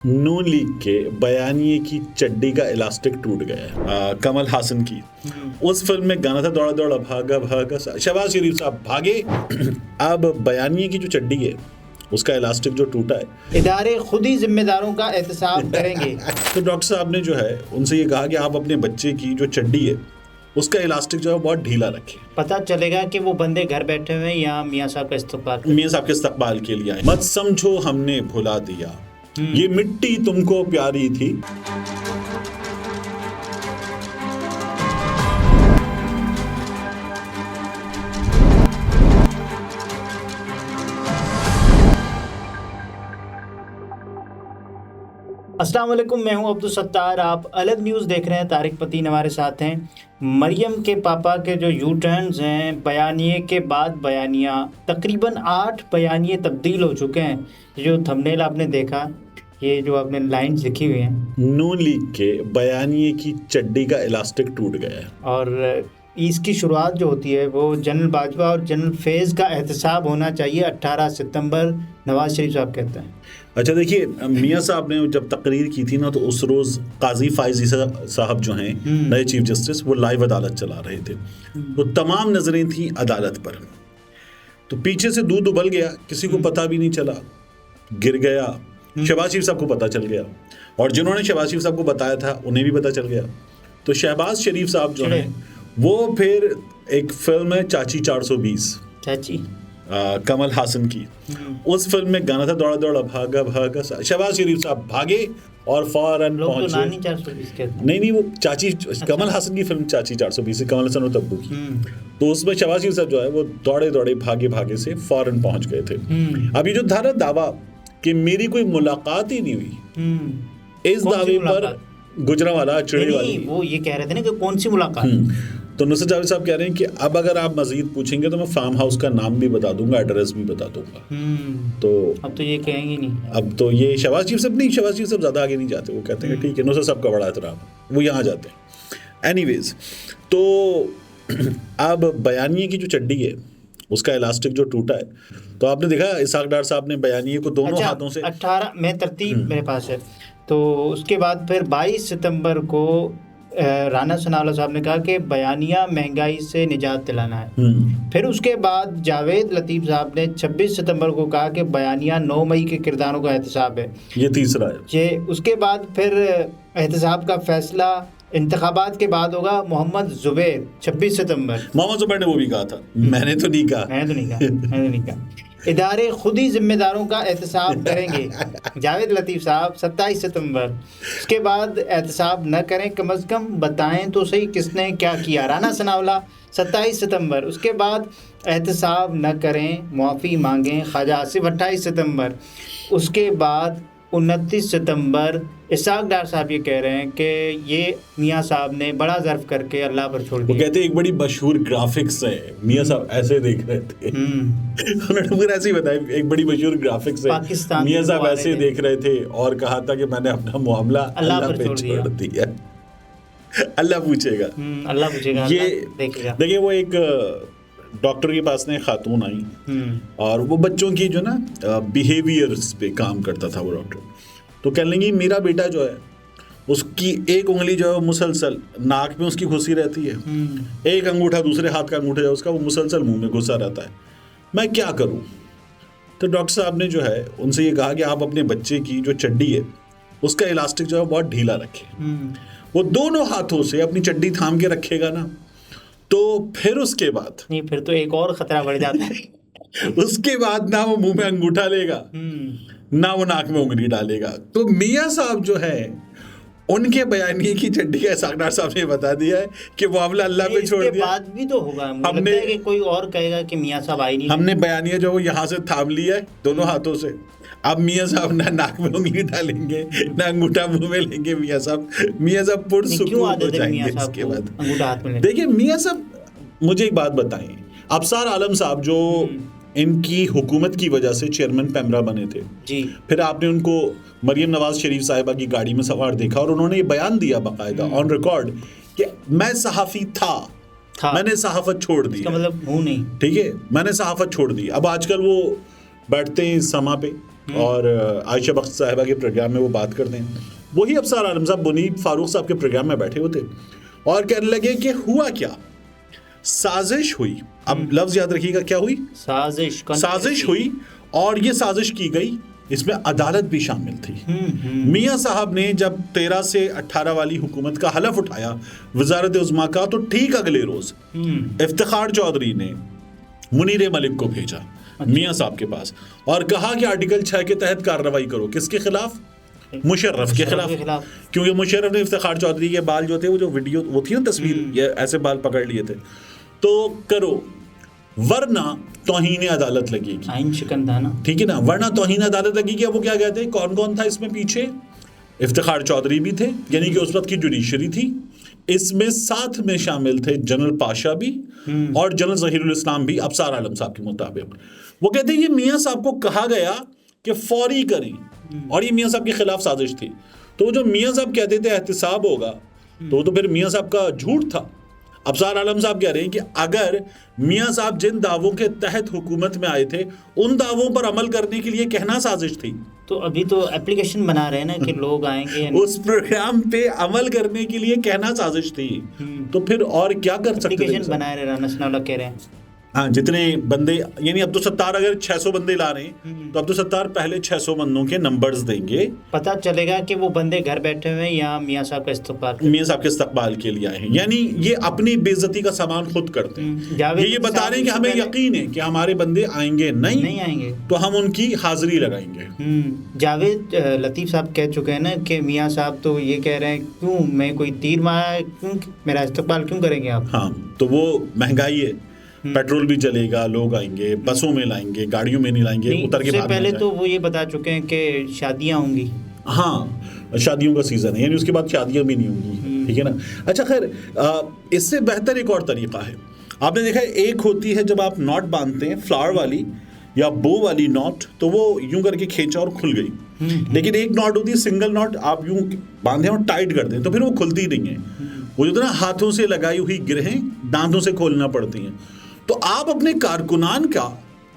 नून league के बयानिए की चड्डी का इलास्टिक टूट गया है। कमल हासन की उस फिल्म में गाना था दौड़ा दौड़ा भागा भागा, शहबाज शरीफ साहब भागे। अब बयानिए की जो चड्डी है उसका इलास्टिक जो टूटा है, इदारे खुद ही जिम्मेदारों का एहतसाब करेंगे। तो डॉक्टर साहब ने जो है उनसे ये कहा कि आप अपने बच्चे की जो चड्डी है उसका इलास्टिक जो है बहुत ढीला रखें। पता चलेगा कि वो बंदे घर बैठे हुए हैं या मियाँ साहब का इस्तकबाल, मियाँ साहब के इस्तकबाल के लिए आए। मत समझो हमने भुला दिया, ये मिट्टी तुमको प्यारी थी। अस्सलाम वालेकुम, मैं हूं अब्दुल सत्तार। आप अलग न्यूज़ देख रहे हैं। तारिक पतीन हमारे साथ हैं। मरियम के पापा के जो यू टर्न्स हैं, बयानिए के बाद बयानिया, तकरीबन 8 बयानिए तब्दील हो चुके हैं। जो थंबनेल आपने देखा, ये जो आपने लाइन्स लिखी हुई हैं, नून लीग के बयानिए की चड्डी का इलास्टिक टूट गया है। और इसकी शुरुआत जो होती है वो जनरल बाजवा और जनरल फैज़ का एहतसाब होना चाहिए 18 सितंबर, नवाज शरीफ साहब कहते हैं। अच्छा देखिए, मियाँ साहब ने जब तकरीर की थी ना, तो उस रोज़ काजी फाइजी साहब जो हैं नए चीफ जस्टिस, वो लाइव अदालत चला रहे थे। तो तमाम नज़रें थी अदालत पर। तो पीछे से दूध उबल गया, किसी को पता भी नहीं चला, गिर गया। शहबाज शरीफ साहब को पता चल गया, और जिन्होंने शहबाज शरीफ साहब को बताया था उन्हें भी पता चल गया। तो शहबाज शरीफ साहब जो हैं वो फिर एक फिल्म है चाची 420, चाची कमल हासन की, उस फिल्म में गाना था दौड़ा दौड़ा भागा भागा, शहबाज शरीफ साहब भागे और फौरन पहुंचे। तो नानी 420 कहते हैं। नहीं, वो चाची, कमल हासन की फिल्म चाची 420, कमल हसन और तब्बू की। तो उसमें शहबाज शरीफ साहब जो है वो दौड़े दौड़े भागे भागे से फौरन पहुंच गए थे। अब ये जो था ना दावा कि मेरी कोई मुलाकात ही नहीं हुई, इस दावे पर गुजरांवाला चिड़े वाली, वो ये कह रहे थे ना कि कौन सी मुलाकात। तो नुसरत जावेद साहब कह रहे हैं कि अब अगर आप मजीद पूछेंगे तो मैं फार्म हाउस का नाम भी बता दूंगा, एड्रेस भी बता दूंगा। तो अब तो ये कहेंगे नहीं, अब तो ये शहबाज शरीफ साहब ज़्यादा आगे नहीं जाते। वो कहते हैं ठीक है, नुसरत साहब का बड़ा एहतराम, वो यहाँ जाते हैं। एनीवेज, तो अब बयानिए की जो चड्डी है उसका इलास्टिक जो टूटा है, तो आपने देखा इसाक डार साहब ने बयानिए को दोनों हाथों से 18 में तरतीब मेरे पास है। तो उसके बाद फिर 22 सितंबर को राना सनाउल्लाह साहब ने कहा कि बयानिया महंगाई से निजात दिलाना है। फिर उसके बाद जावेद लतीफ़ साहब ने 26 सितंबर को कहा कि बयानिया 9 मई के किरदारों का एहतसाब है। ये तीसरा है। ये उसके बाद फिर एहतसाब का फैसला इंतखाबात के बाद होगा। मोहम्मद जुबैर 26 सितंबर, मोहम्मद जुबैर ने वो भी कहा था, मैंने तो नहीं कहा। इदारे खुद ही जिम्मेदारों का एहतसाब करेंगे। जावेद लतीफ़ साहब 27 सितंबर। उसके बाद एहतसाब न करें, कम अज़ कम बताएं तो सही किसने क्या किया। राना सनाउल्लाह 27 सितंबर। उसके बाद एहतसाब न करें, मुआफ़ी मांगें, ख्वाजा आसिफ 28 सितंबर। उसके बाद 29 सितंबर इसाक डार साहब ये कह रहे हैं कि ये मियाँ साहब ने बड़ा ज़र्फ करके अल्लाह पर छोड़ दिया। वो कहते हैं एक बड़ी मशहूर ग्राफिक्स है, मियाँ साहब ऐसे देख रहे थे। उन्होंने मुझे ऐसे ही बताया, एक बड़ी मशहूर ग्राफिक्स है, मियाँ साहब ऐसे देख रहे थे और कहा था कि मैंने अपना मामला अल्लाह पे छोड़ दिया। अल्लाह पूछेगा। ये देखिए, वो एक डॉक्टर के पास ने खातून आई और वो बच्चों की जो ना बिहेवियर्स पे काम करता था वो डॉक्टर। तो कह लेंगे मेरा बेटा जो है उसकी एक उंगली जो है वो मुसलसल नाक में उसकी घुसी रहती है, एक अंगूठा दूसरे हाथ का अंगूठा जो है उसका वो मुसलसल मुंह में घुसा रहता है, मैं क्या करूं। तो डॉक्टर साहब ने जो है उनसे ये कहा कि आप अपने बच्चे की जो चड्डी है उसका इलास्टिक जो है बहुत ढीला रखें। वो दोनों हाथों से अपनी चड्डी थाम के रखेगा ना, तो फिर उसके बाद नहीं, फिर तो एक और खतरा बढ़ जाता है। उसके बाद ना वो मुंह में अंगूठा लेगा, ना वो नाक में उंगली डालेगा। तो मियाँ साहब जो है उनके बयानिए की चड्डी का इसाक डार साहब ने बता दिया है कि मामला अल्लाह पे छोड़ दिया। बाद भी तो होगा, हमने कि कोई और कहेगा कि मियाँ साहब आई नहीं। हमने बयानिया जो यहाँ से थाम लिया है दोनों हाथों से। अब मियाँ साहब ना नाक में उंगली डालेंगे, ना अंगूठा मुंह में लेंगे। मियाँ साहब पुरसुकून हो जाएंगे इसके बाद। देखिए मियाँ साहब, मुझे एक बात बताएं, अफसार आलम साहब जो इनकी हुकूमत की वजह से चेयरमैन पैमरा बने थे जी, फिर आपने उनको मरियम नवाज शरीफ साहिबा की गाड़ी में सवार देखा और उन्होंने ये बयान दिया बाकायदा ऑन रिकॉर्ड कि मैं सहाफ़ी था, मैंने सहाफ़त छोड़ दी। मतलब हूँ नहीं, ठीक है, मैंने सहाफ़त छोड़ दी। अब आजकल वो बैठते हैं समा पे, और आयशा बख्श साहिबा के प्रोग्राम में वो बात करते हैं, वही अफसर आलम साहब मुनीब फारूक साहब के प्रोग्राम में बैठे होते और कहने लगे कि हुआ क्या, साजिश हुई। अब लफ्ज याद रखिएगा, क्या हुई? साजिश हुई, और ये साजिश की गई, इसमें अदालत भी शामिल थी। मियां साहब ने जब 13 से 18 वाली हुकूमत का हलफ उठाया वजारत उज़्मा का, तो ठीक अगले रोज इफ्तिखार चौधरी ने मुनीर मलिक को भेजा मियां साहब के पास और कहा कि आर्टिकल 6 के तहत कार्रवाई करो। किसके खिलाफ? मुशर्रफ के खिलाफ, क्योंकि मुशर्रफ ने इफ्तिखार चौधरी के बाल जो थे, वो जो वीडियो वो थी ना तस्वीर, ये ऐसे बाल पकड़ लिए थे, तो करो वरना तौहीन अदालत लगेगी, आइन शिकन था ना, ठीक है ना, वरना तौहीन अदालत लगेगी। अब वो क्या कहते हैं, कौन कौन था इसमें पीछे? इफ्तिखार चौधरी भी थे, यानी कि उस वक्त की जुडिशरी थी, इसमें साथ में शामिल थे जनरल पाशा भी और जनरल जहीरुल इस्लाम भी अफसर आलम साहब के मुताबिक। वो कहते हैं ये मियां साहब को कहा गया कि फौरी करें, और ये मियां साहब के खिलाफ साजिश थी। तो जो मियां साहब कहते थे एहतिसाब होगा, तो फिर मियां साहब का झूठ था। अफसर आलम साहब कह रहे हैं कि अगर मियां साहब जिन दावों के तहत हुकूमत में आए थे उन दावों पर अमल करने के लिए कहना साजिश थी, तो अभी तो एप्लीकेशन बना रहे हैं ना कि लोग आएंगे उस प्रोग्राम पे अमल करने के लिए कहना साजिश थी, तो फिर और क्या कर सकते थे? एप्लीकेशन बना रहे, राना सनाउल्ला कह रहे हैं। हाँ, जितने बंदे, यानी अब्दुल सत्तार अगर 600 बंदे ला रहे हैं तो अब्दुल सत्तार पहले 600 बंदों के नंबर्स देंगे, पता चलेगा कि वो बंदे घर बैठे हुए या मियां साहब का इस्तकबाल के लिए आए हैं। यानी ये अपनी बेइज्जती का सामान खुद करते हैं। ये बता रहे हैं कि हमें यकीन है कि हमारे बंदे आएंगे, नहीं आएंगे तो हम उनकी हाजिरी लगाएंगे। जावेद लतीफ साहब कह चुके हैं ना कि मियां साहब तो ये कह रहे हैं, क्यों मैं कोई तीर मारा, क्यों मेरा इस्तकबाल क्यों करेंगे आप? हाँ, तो वो महंगाई है, पेट्रोल भी चलेगा, लोग आएंगे, बसों में लाएंगे, गाड़ियों में नहीं लाएंगे, उतर के पहले तो वो ये बता चुके हैं कि शादियां होंगी। हाँ, शादियों का सीजन है, यानी उसके बाद शादियां भी नहीं होंगी, ठीक है ना। अच्छा, खैर इससे बेहतर एक और तरीका है। आपने देखा है, एक होती है जब आप नॉट बांधते हैं फ्लावर वाली या बो वाली नॉट, तो वो यूं करके खींचा और खुल गई। लेकिन एक नॉट होती है सिंगल नॉट, आप यूं बांधे और टाइट कर दें तो फिर वो खुलती नहीं है। वो जो ना हाथों से लगाई हुई गिरहें दांतों से खोलना पड़ती हैं। तो आप अपने कारकुनान का,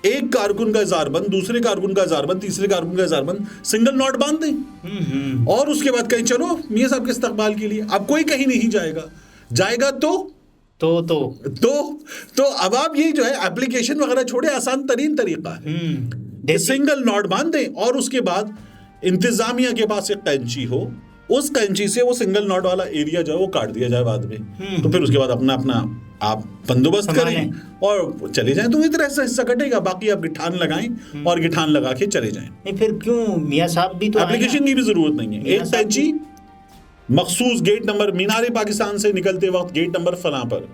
एक कारकुन का इज़ारबंद, दूसरे कारकुन का इज़ारबंद, तीसरे कारकुन का इज़ारबंद सिंगल नॉट बांध दें और उसके बाद कहीं चलो मियां साहब के इस्तकबाल के लिए। अब कोई कहीं नहीं जाएगा तो अब आप ये जो है एप्लीकेशन वगैरह छोड़े, आसान तरीन तरीका है, सिंगल नॉट बांध दें और उसके बाद इंतजामिया के पास एक कैंची हो, उस कैंची से वो सिंगल नॉट वाला एरिया जो है वो काट दिया जाए बाद में। तो फिर उसके बाद अपना आप बंदोबस्त करें और चले जाएं, तो इतना हिस्सा कटेगा, बाकी आप गिठान लगाएं और गिठान लगा के चले जाएं। नहीं, फिर क्यों मियां साहब भी तो एप्लीकेशन की भी जरूरत नहीं है। एक कैंची मखसूस गेट नंबर, मीनारे पाकिस्तान से निकलते वक्त गेट नंबर फलां पर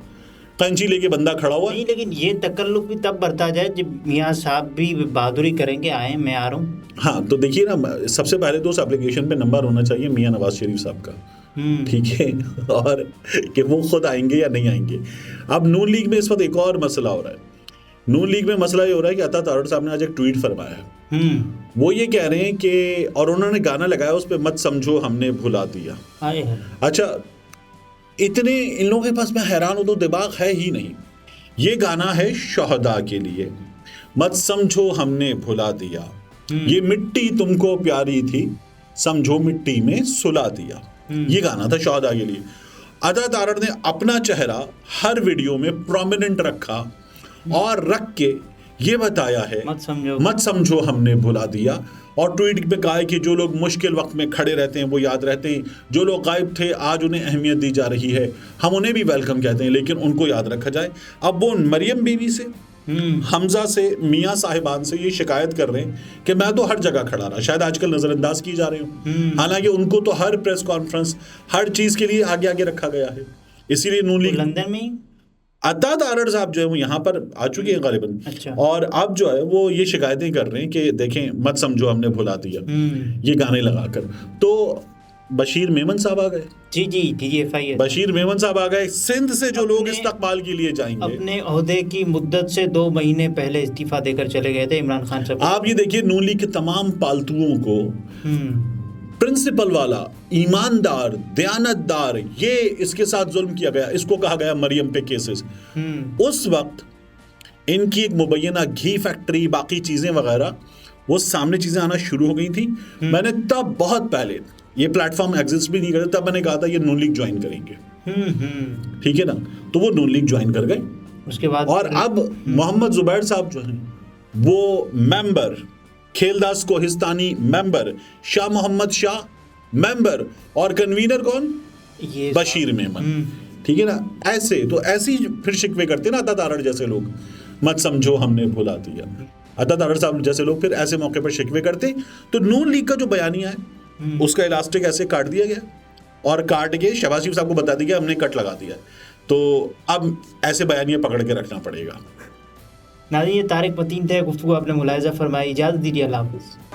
कैंची लेके बंदा खड़ा हुआ। नहीं, लेकिन ये तकल्लुफ भी तब बढ़ता जाए जब मियां साहब भी बहादुरी करेंगे, आए मैं आ रहा हूँ। हाँ, तो देखिए ना, सबसे पहले तो उस एप्लीकेशन पे नंबर होना चाहिए मियां नवाज शरीफ साहब का, ठीक है, और कि वो खुद आएंगे या नहीं आएंगे। अब नून लीग में इस वक्त एक और मसला हो रहा है। नून लीग में मसला ये हो रहा है कि अता तारड़ साहब ने आज एक ट्वीट फरमाया है। वो ये कह रहे हैं कि, और उन्होंने गाना लगाया उस पर, मत समझो हमने भुला दिया। अच्छा, इतने इन लोगों के पास, मैं हैरान हूं, तो दिमाग है ही नहीं। ये गाना है शोहदा के लिए, मत समझो हमने भुला दिया, ये मिट्टी तुमको प्यारी थी, समझो मिट्टी में सुला दिया। ये गाना था शोहदा के लिए। अता तारड़ ने अपना चेहरा हर वीडियो में प्रोमिनेंट रखा और रख के ये बताया है, मत समझो हमने भुला दिया। और ट्वीट पे कहा है कि जो लोग मुश्किल वक्त में खड़े रहते हैं वो याद रहते हैं, जो लोग गायब थे आज उन्हें अहमियत दी जा रही है, हम उन्हें भी वेलकम कहते हैं लेकिन उनको याद रखा जाए। अब वो मरियम बीवी से, हमजा से, मियाँ साहिबान से ये शिकायत कर रहे हैं कि मैं तो हर जगह खड़ा रहा, शायद आजकल नज़रअंदाज की जा रही हूँ, हालांकि उनको तो हर प्रेस कॉन्फ्रेंस, हर चीज़ के लिए आगे आगे रखा गया है। इसीलिए नून लीग लंदन में अता तारड़ साहब जो है वो यहाँ पर आ चुके हैं गालिबन। अच्छा। और अब जो है वो ये शिकायतें कर रहे हैं कि देखें, मत समझो हमने भुला दिया, ये गाने लगाकर। तो बशीर मेमन साहब आ गए। जी FIR बशीर मेमन साहब आ गए। सिंध से जो लोग इस्तकबाल के लिए जाएंगे, अपने ओहदे की मुद्दत से 2 महीने पहले इस्तीफा देकर चले गए थे इमरान खान साहब। आप ये देखिए, नून लीग के तमाम पालतुओं को प्रिंसिपल वाला, ईमानदार, दयानतदार, ये इसके साथ जुल्म किया गया, इसको कहा गया मरियम पे केसेस। उस वक्त इनकी एक मुबैना घी फैक्ट्री, बाकी चीजें वगैरह, वो सामने चीजें आना शुरू हो गई थी। मैंने तब बहुत पहले, ये प्लेटफॉर्म एग्जिस्ट भी नहीं करता, तब मैंने कहा था ये नून लीग ज्वाइन करेंगे, ठीक है ना। तो वो नून लीग ज्वाइन कर गए उसके बाद, और अब मोहम्मद जुबैर साहब जो हैं वो member, Kheldas Kohistani member, Shah Mohammad Shah member, और कन्वीनर कौन, ये बशीर मेमन, ठीक है ना। ऐसे तो ऐसे ही फिर शिकवे करते ना अता तारड़ जैसे लोग, मत समझो हमने भुला दिया, अता तारड़ साहब जैसे लोग फिर ऐसे मौके पर शिकवे करते। तो नून लीग का जो बयानिया है उसका इलास्टिक ऐसे काट दिया गया और काट के शहबाज शरीफ साहब को बता दिया हमने कट लगा दिया। तो अब ऐसे बयानिया पकड़ के रखना पड़ेगा। नाज़रीन, ये तारिक मतीन थे, गुफ्तगू आपने मुलाहिज़ा फरमाई। इजाज़त दीजिए, अल्लाह हाफ़िज़।